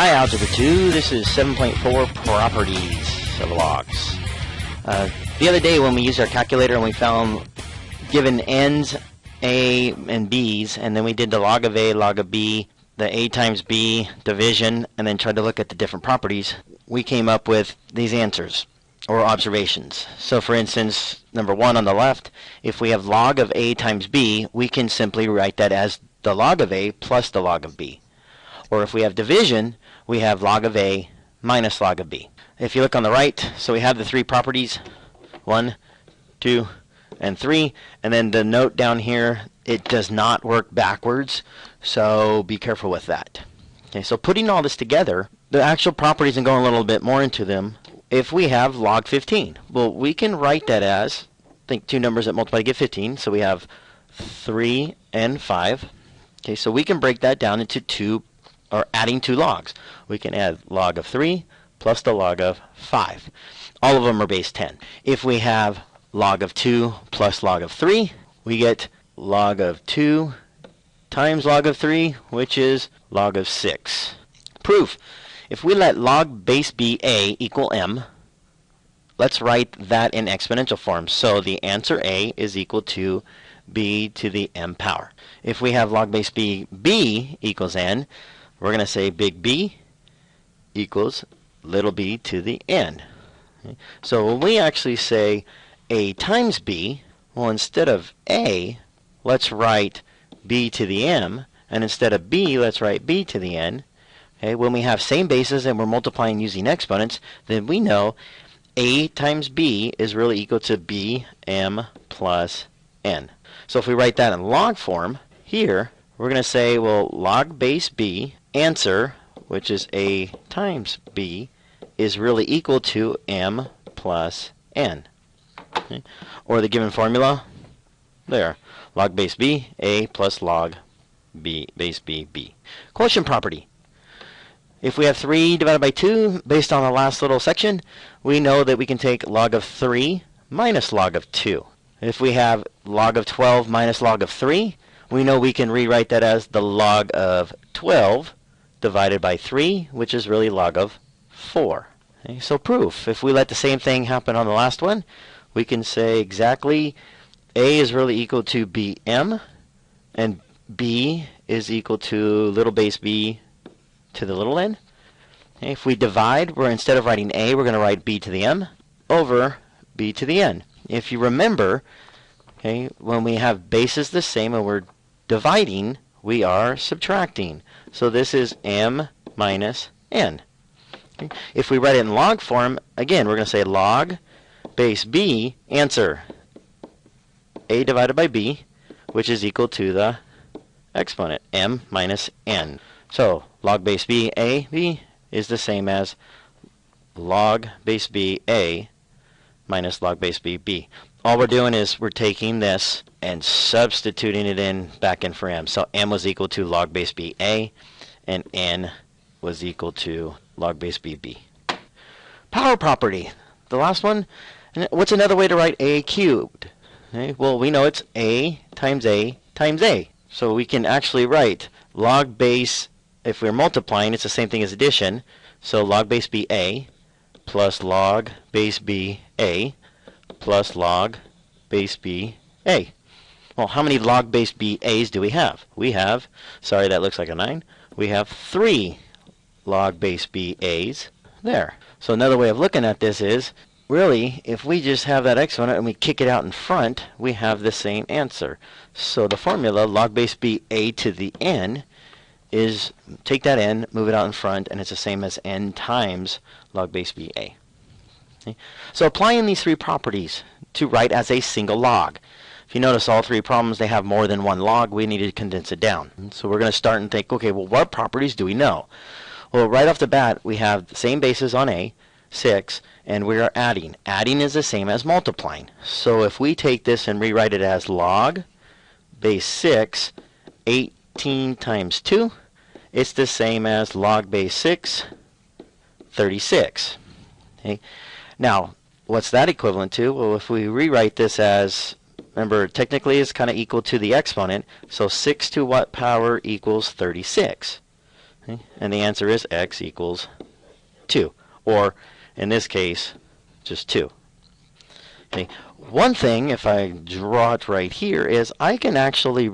Hi, Algebra 2. This is 7.4 Properties of Logs. The other day when we used our calculator and we found given n's, a, and b's, and then we did the log of a, log of b, the a times b division, and then tried to look at the different properties, we came up with these answers, or observations. So for instance, number 1 on the left, if we have log of a times b, we can simply write that as the log of a plus the log of b. Or if we have division, we have log of a minus log of b. If you look on the right, so we have the three properties, 1, 2, and 3, and then the note down here, it does not work backwards, so be careful with that. Okay, so putting all this together, the actual properties and going a little bit more into them, if we have log 15, well, we can write that as, think two numbers that multiply to get 15, so we have 3 and 5. Okay, so we can break that down into two, or adding two logs. We can add log of 3 plus the log of 5. All of them are base 10. If we have log of 2 plus log of 3, we get log of 2 times log of 3, which is log of 6. Proof. If we let log base b a equal m, let's write that in exponential form. So the answer a is equal to b to the m power. If we have log base b equals n, we're going to say big B equals little b to the n. Okay. So when we actually say a times b, well, instead of a, let's write b to the m, and instead of b, let's write b to the n. Okay. When we have same bases and we're multiplying using exponents, then we know a times b is really equal to bm plus n. So if we write that in log form, here, we're going to say, well, log base b, answer, which is a times b, is really equal to m plus n. Okay. Or the given formula, there, log base b, a plus log b base b, b. Quotient property. If we have 3 divided by 2, based on the last little section, we know that we can take log of 3 minus log of 2. If we have log of 12 minus log of 3, we know we can rewrite that as the log of 12 divided by 3, which is really log of 4. Okay, so proof. If we let the same thing happen on the last one, we can say exactly a is really equal to bm, and b is equal to little base b to the little n. Okay, if we divide, we're instead of writing a, we're going to write b to the m over b to the n. If you remember, okay, when we have bases the same and we're dividing, we are subtracting. So this is m minus n. Okay. If we write it in log form, again, we're going to say log base b, answer, a divided by b, which is equal to the exponent, m minus n. So log base b, a, b is the same as log base b, a minus log base b, b. All we're doing is we're taking this and substituting it back in for m. So m was equal to log base b, a, and n was equal to log base b, b. Power property. The last one, what's another way to write a cubed? Okay, well, we know it's a times a times a. So we can actually write log base, if we're multiplying, it's the same thing as addition. So log base b a plus log base b a plus log base b a. Well, how many log base b a's do we have? We have, sorry, that looks like a 9. We have 3 log base b a's there. So another way of looking at this is, really, if we just have that exponent and we kick it out in front, we have the same answer. So the formula, log base b a to the n, is take that n, move it out in front, and it's the same as n times log base b a. Okay. So applying these three properties to write as a single log. If you notice all three problems, they have more than one log. We need to condense it down. So we're going to start and think, okay, well, what properties do we know? Well, right off the bat, we have the same bases on a, 6, and we are adding. Adding is the same as multiplying. So if we take this and rewrite it as log base 6, 18 times 2, it's the same as log base 6, 36. Okay. Now, what's that equivalent to? Well, if we rewrite this as, remember, technically it's kind of equal to the exponent, so 6 to what power equals 36? Okay? And the answer is x equals 2. Or, in this case, just 2. Okay. One thing, if I draw it right here, is I can actually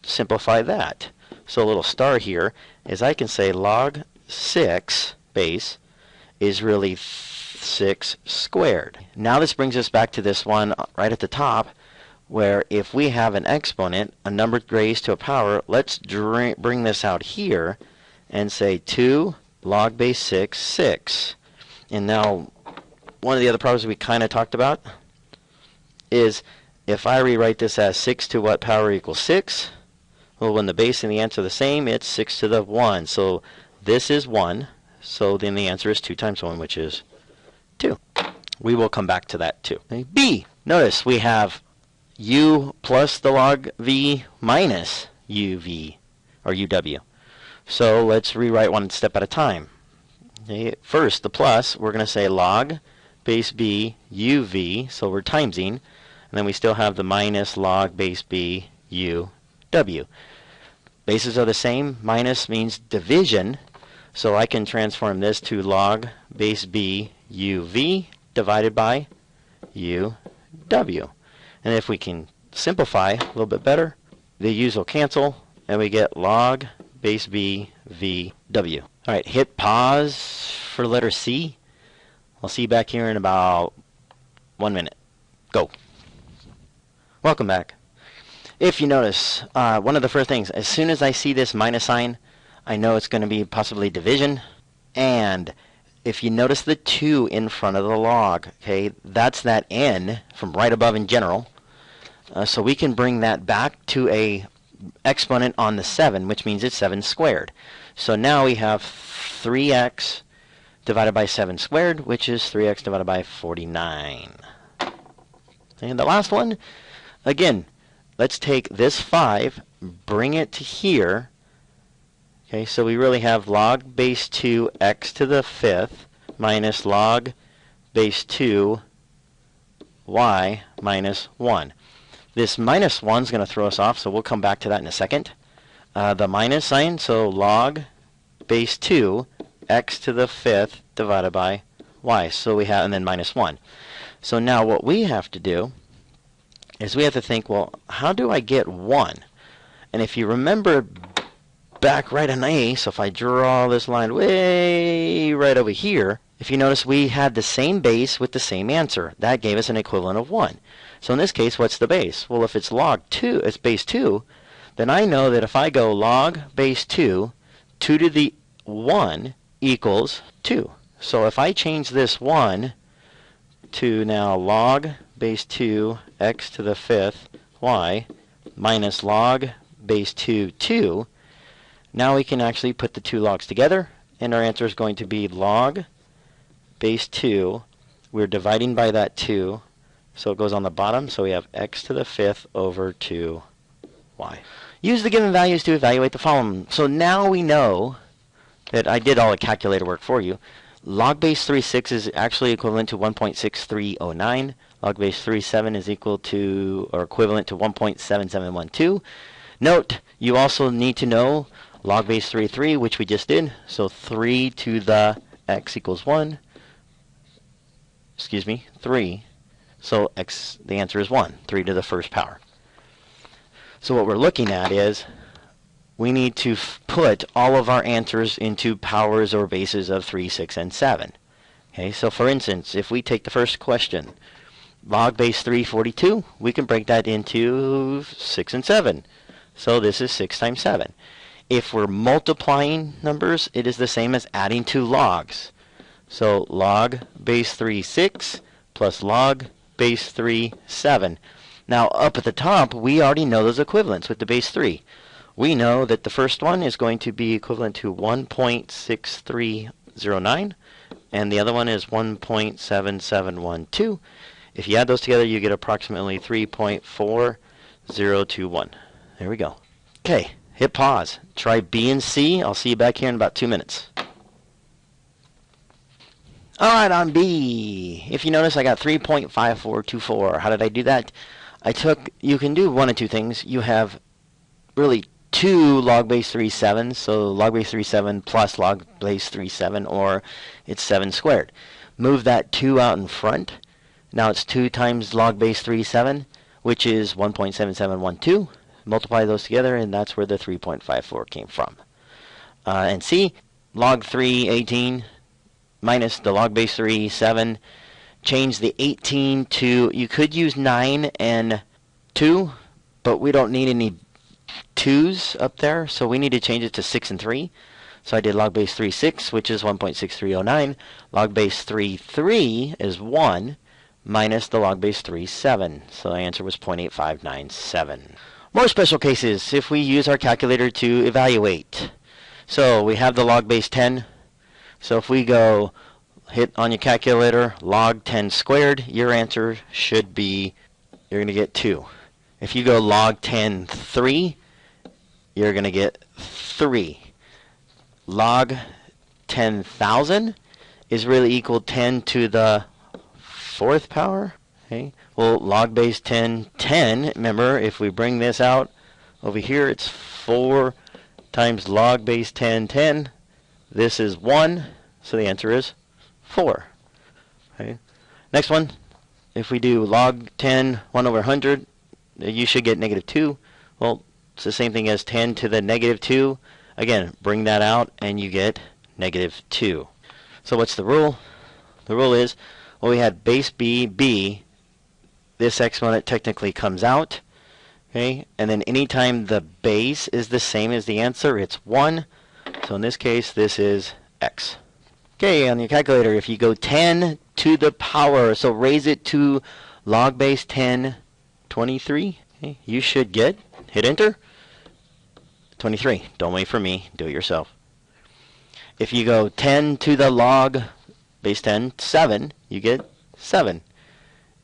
simplify that. So a little star here is I can say log 6 base is really 6 squared. Now this brings us back to this one right at the top, where if we have an exponent, a number raised to a power, let's bring this out here and say 2 log base 6, 6. And now one of the other problems we kind of talked about is if I rewrite this as 6 to what power equals 6, well, when the base and the answer are the same, it's 6 to the 1. So this is 1. So then the answer is 2 times 1, which is 2. We will come back to that too. Okay. B. Notice we have u plus the log v minus uv, or uw. So let's rewrite one step at a time. Okay. First, the plus, we're going to say log base b uv, so we're timesing. And then we still have the minus log base b uw. Bases are the same. Minus means division. So I can transform this to log base b uv divided by uw. And if we can simplify a little bit better, the u's will cancel, and we get log base b vw. All right, hit pause for letter C. I'll see you back here in about 1 minute. Go. Welcome back. If you notice, one of the first things, as soon as I see this minus sign, I know it's going to be possibly division. And if you notice the 2 in front of the log, okay, that's that n from right above in general. So we can bring that back to a exponent on the 7, which means it's 7 squared. So now we have 3x divided by 7 squared, which is 3x divided by 49. And the last one, again, let's take this 5, bring it to here. Okay, so we really have log base 2 x to the 5th minus log base 2 y minus 1. This minus 1 is going to throw us off, so we'll come back to that in a second. The minus sign, so log base 2 x to the 5th divided by y. So we have, and then minus 1. So now what we have to do is we have to think, well, how do I get 1? And if you remember back right on A, so if I draw this line way right over here, if you notice we had the same base with the same answer. That gave us an equivalent of 1. So in this case, what's the base? Well, if it's log 2, it's base 2, then I know that if I go log base 2, 2 to the 1 equals 2. So if I change this 1 to now log base 2 x to the 5th y minus log base 2 2, now we can actually put the two logs together, and our answer is going to be log base 2. We're dividing by that 2, so it goes on the bottom, so we have x to the 5th over 2y. Use the given values to evaluate the following. So now we know that I did all the calculator work for you. Log base 36 is actually equivalent to 1.6309. Log base 37 is equal to or equivalent to 1.7712. Note, you also need to know log base 33, which we just did. So 3 to the x equals 1. Excuse me, 3. So x, the answer is 1, 3 to the first power. So what we're looking at is we need to put all of our answers into powers or bases of 3, 6, and 7. Okay, so for instance, if we take the first question, log base 342, we can break that into 6 and 7. So this is 6 times 7. If we're multiplying numbers, it is the same as adding two logs. So log base 3, 6 plus log base 3, 7. Now up at the top, we already know those equivalents with the base 3. We know that the first one is going to be equivalent to 1.6309, and the other one is 1.7712. If you add those together, you get approximately 3.4021. There we go. Okay, hit pause. Try B and C. I'll see you back here in about 2 minutes. All right, on B. If you notice, I got 3.5424. How did I do that? You can do one of two things. You have really 2 log base 3 7, so log base 3 7 plus log base 3 7, or it's 7 squared. Move that 2 out in front. Now it's 2 times log base 3 7, which is 1.7712. Multiply those together, and that's where the 3.54 came from. And C, log 3 18 minus the log base 3 7. Change the 18 to, you could use 9 and 2, but we don't need any 2's up there, so we need to change it to 6 and 3. So I did log base 3 6, which is 1.6309. Log base 3 3 is 1 minus the log base 3 7. So the answer was 0.8597. More special cases if we use our calculator to evaluate. So we have the log base 10. So if we go hit on your calculator log 10 squared, your answer should be, you're going to get 2. If you go log 10 3, you're going to get 3. Log 10,000 is really equal 10 to the 4th power. Okay. Well, log base 10 10, remember, if we bring this out over here, it's 4 times log base 10 10. This is 1, so the answer is 4. Okay. Next one, if we do log 10 1 over 100, you should get negative 2. Well, it's the same thing as 10 to the negative 2. Again, bring that out and you get negative 2. So what's the rule? The rule is, well, we had base b, this exponent technically comes out. Okay, and then anytime the base is the same as the answer, it's 1. So in this case, this is x. Okay, on your calculator, if you go 10 to the power, so raise it to log base 10 23, okay, you should get, hit enter, 23. Don't wait for me, do it yourself. If you go 10 to the log base 10 7, you get 7.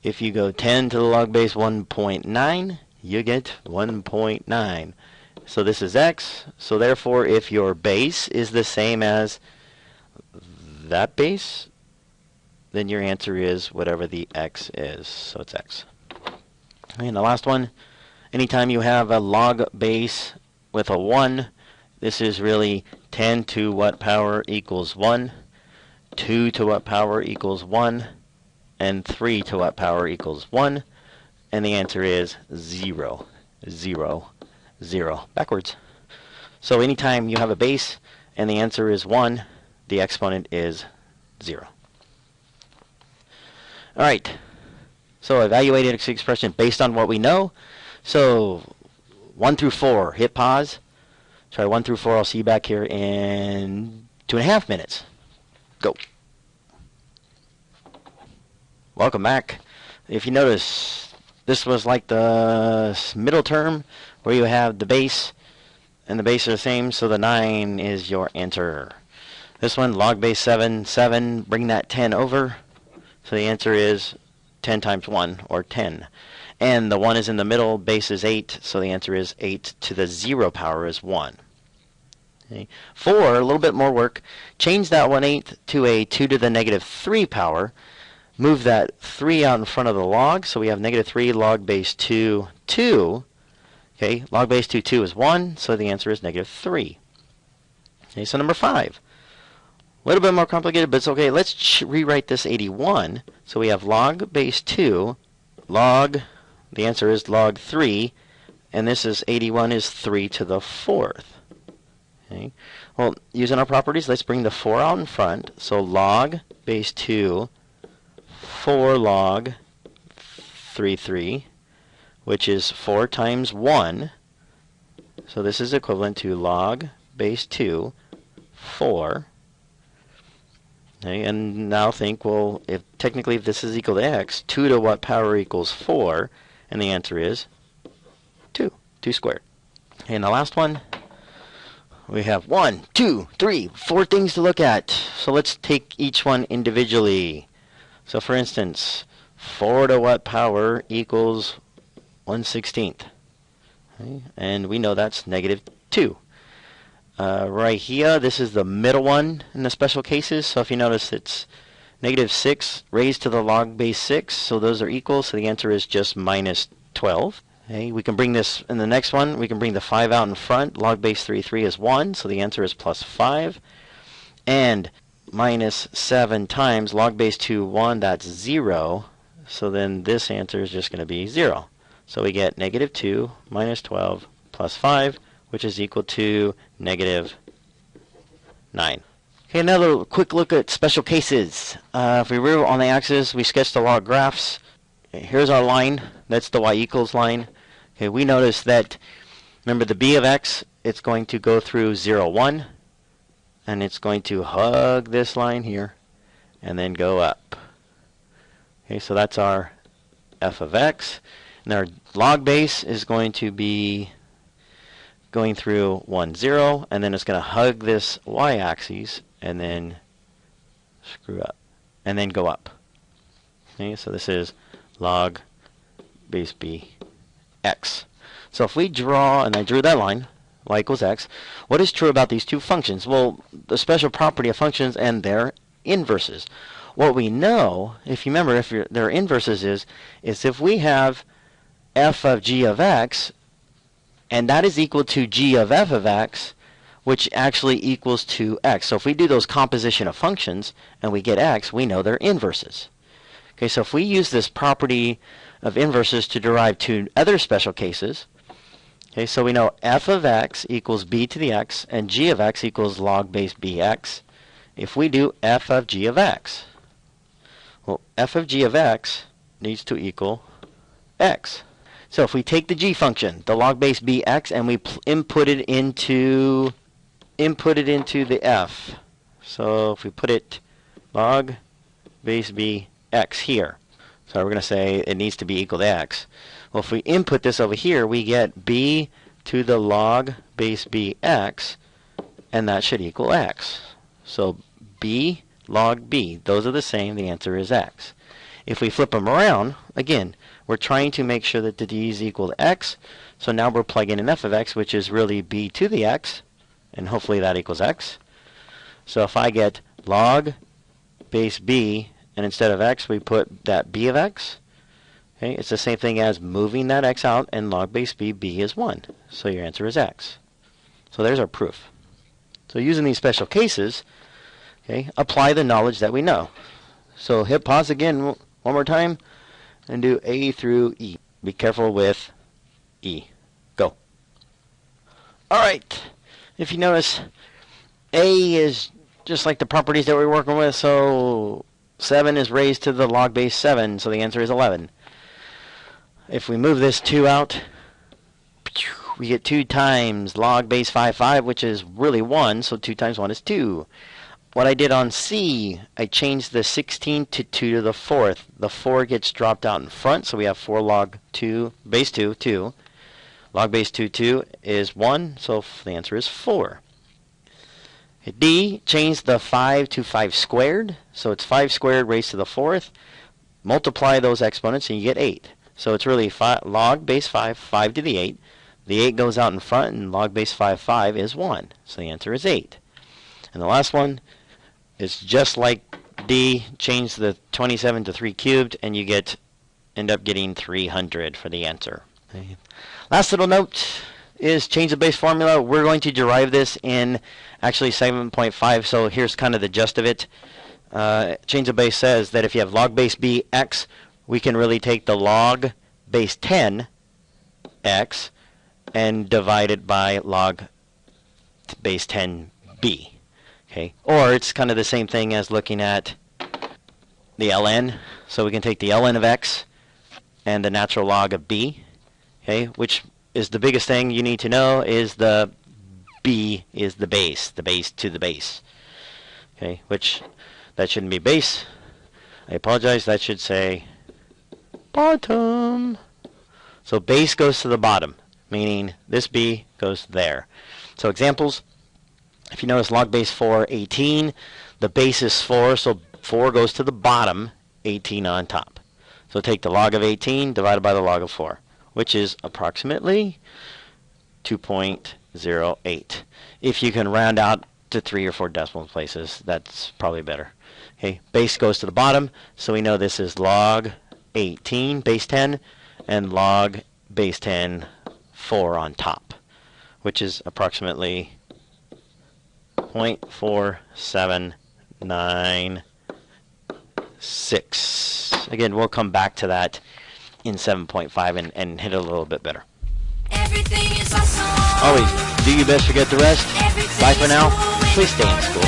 If you go 10 to the log base 1.9, you get 1.9. So this is x. So therefore, if your base is the same as that base, then your answer is whatever the x is. So it's x. And the last one, anytime you have a log base with a 1, this is really 10 to what power equals 1, 2 to what power equals 1, and 3 to what power equals 1. And the answer is 0, 0, 0. Backwards. So anytime you have a base and the answer is 1, the exponent is 0. All right. So evaluated expression based on what we know. So 1 through 4, hit pause. Try 1 through 4. I'll see you back here in 2.5 minutes. Go. Welcome back. If you notice, this was like the middle term where you have the base and the base are the same, so the 9 is your answer. This one, log base 7, 7, bring that 10 over. So the answer is 10 times 1, or 10. And the 1 is in the middle, base is 8, so the answer is 8 to the 0 power is 1. Okay. 4, a little bit more work. Change that 1/8 to a 2 to the negative 3 power. Move that 3 out in front of the log, so we have negative 3 log base 2, 2. Okay, log base 2, 2 is 1, so the answer is negative 3. Okay, so number 5. A little bit more complicated, but it's okay. Let's rewrite this 81. So we have log base 2, log, the answer is log 3, and this is 81 is 3 to the 4th. Okay. Well, using our properties, let's bring the 4 out in front. So log base 2, 4 log 3, 3, which is 4 times 1. So this is equivalent to log base 2, 4. Okay, and now think, well, if technically if this is equal to x, 2 to what power equals 4? And the answer is 2. 2 squared. Okay, and the last one, we have 1, 2, 3, 4 things to look at. So let's take each one individually. So for instance, 4 to what power equals 1/16? Okay, and we know that's negative 2. Right here, this is the middle one in the special cases. So if you notice, it's negative 6 raised to the log base 6. So those are equal. So the answer is just minus 12. Okay, we can bring this in the next one. We can bring the 5 out in front. Log base 3 is 1, so the answer is plus 5. And minus 7 times log base 2, 1, that's 0. So then this answer is just going to be 0. So we get negative 2 minus 12 plus 5, which is equal to negative 9. Okay, another quick look at special cases. If we were on the axis, we sketched the log graphs. Okay, here's our line. That's the y equals line. Okay, we notice that, remember the b of x, it's going to go through 0, 1, and it's going to hug this line here, and then go up. Okay, so that's our f of x. And our log base is going to be going through 1, 0, and then it's going to hug this y-axis, and then screw up, and then go up. Okay, so this is log base b x. So if we draw, and I drew that line, y equals x, what is true about these two functions? Well, the special property of functions and their inverses. What we know, if you remember, if their inverses is if we have f of g of x, and that is equal to g of f of x, which actually equals to x. So if we do those composition of functions, and we get x, we know their inverses. Okay, so if we use this property of inverses to derive two other special cases, okay, so we know f of x equals b to the x, and g of x equals log base bx. If we do f of g of x, well, f of g of x needs to equal x. So if we take the g function, the log base bx, and we input it into the f. So if we put it log base bx here, so we're going to say it needs to be equal to x. Well, if we input this over here, we get b to the log base bx, and that should equal x. So b log b, those are the same. The answer is x. If we flip them around, again, we're trying to make sure that the d is equal to x. So now we're plugging in f of x, which is really b to the x, and hopefully that equals x. So if I get log base b, and instead of x, we put that b of x. Okay, it's the same thing as moving that x out, and log base b, b is 1. So your answer is x. So there's our proof. So using these special cases, okay, apply the knowledge that we know. So hit pause again one more time, and do A through E. Be careful with E. Go. All right. If you notice, A is just like the properties that we're working with, so 7 is raised to the log base 7, so the answer is 11. If we move this 2 out, we get 2 times log base 5, which is really 1, so 2 times 1 is 2. What I did on C, I changed the 16 to 2 to the 4th. The 4 gets dropped out in front, so we have 4 log 2, base 2, 2. Log base 2 is 1, so the answer is 4. D, change the 5 to 5 squared, so it's 5 squared raised to the 4th. Multiply those exponents and you get 8. So it's really log base 5, 5 to the 8. The 8 goes out in front, and log base 5 is 1. So the answer is 8. And the last one is just like D, change the 27 to 3 cubed, and you end up getting 300 for the answer. Okay. Last little note is change the base formula. We're going to derive this in actually 7.5, so here's kind of the gist of it. Change the base says that if you have log base b x, we can really take the log base 10 x and divide it by log base 10 b. Okay, or it's kind of the same thing as looking at the ln. So we can take the ln of x and the natural log of b. Okay, which is the biggest thing you need to know is the b is the base to the base. Okay, which that shouldn't be base. I apologize. That should say bottom. So base goes to the bottom, meaning this b goes there. So examples. If you notice log base 4, 18, the base is 4, so 4 goes to the bottom, 18 on top. So take the log of 18 divided by the log of 4, which is approximately 2.08. If you can round out to 3 or 4 decimal places, that's probably better. Okay, base goes to the bottom, so we know this is log 18, base 10, and log base 10, 4 on top, which is approximately 0.4796. Again, we'll come back to that in 7.5 and hit it a little bit better. Everything is awesome. Always do your best, forget the rest. Everything Bye for is now. cool. Please stay in school.